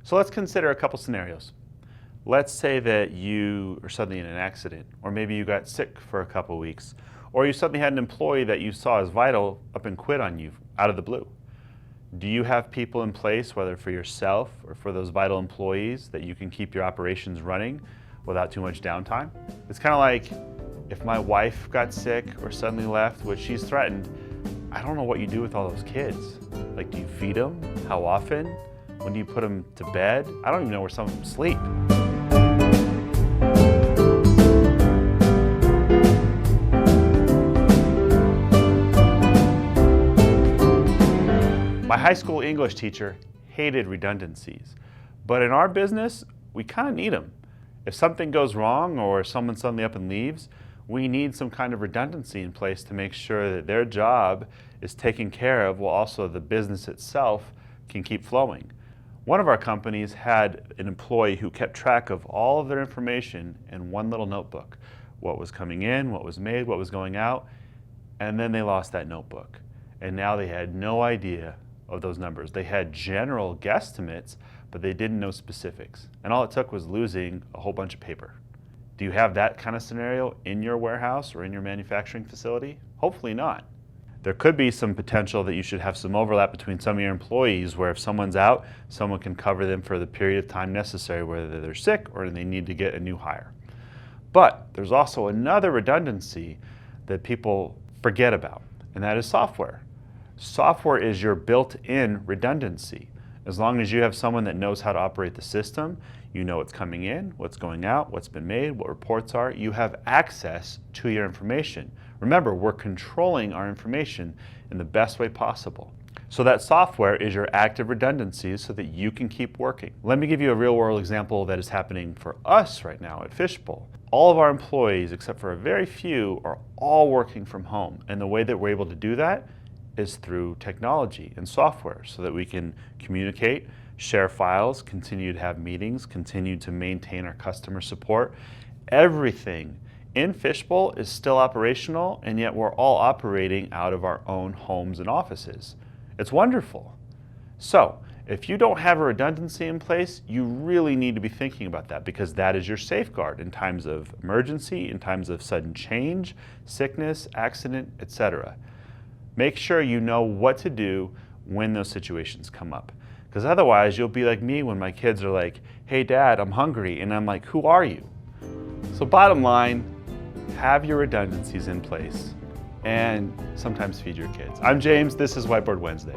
So let's consider a couple scenarios. Let's say that you are suddenly in an accident, or maybe you got sick for a couple weeks, or you suddenly had an employee that you saw as vital up and quit on you out of the blue. Do you have people in place, whether for yourself or for those vital employees, that you can keep your operations running without too much downtime? It's kind of like if my wife got sick or suddenly left, which she's threatened, I don't know what you do with all those kids. Like, do you feed them? How often? When do you put them to bed? I don't even know where some of them sleep. My high school English teacher hated redundancies, but in our business, we kind of need them. If something goes wrong or someone suddenly up and leaves, we need some kind of redundancy in place to make sure that their job is taken care of while also the business itself can keep flowing. One of our companies had an employee who kept track of all of their information in one little notebook. What was coming in, what was made, what was going out, and then they lost that notebook. And now they had no idea of those numbers. They had general guesstimates, but they didn't know specifics. And all it took was losing a whole bunch of paper. Do you have that kind of scenario in your warehouse or in your manufacturing facility? Hopefully not. There could be some potential that you should have some overlap between some of your employees where if someone's out, someone can cover them for the period of time necessary, whether they're sick or they need to get a new hire. But there's also another redundancy that people forget about, and that is software. Software is your built-in redundancy. As long as you have someone that knows how to operate the system, you know what's coming in, what's going out, what's been made, what reports are, you have access to your information. Remember, we're controlling our information in the best way possible. So that software is your active redundancy so that you can keep working. Let me give you a real-world example that is happening for us right now at Fishbowl. All of our employees, except for a very few, are all working from home. And the way that we're able to do that is through technology and software so that we can communicate, share files, continue to have meetings, continue to maintain our customer support. Everything in Fishbowl is still operational, and yet we're all operating out of our own homes and offices. It's wonderful. So, if you don't have a redundancy in place, you really need to be thinking about that because that is your safeguard in times of emergency, in times of sudden change, sickness, accident, etc. Make sure you know what to do when those situations come up. Because otherwise, you'll be like me when my kids are like, "Hey Dad, I'm hungry," and I'm like, "Who are you?" So bottom line, have your redundancies in place and sometimes feed your kids. I'm James, this is Whiteboard Wednesday.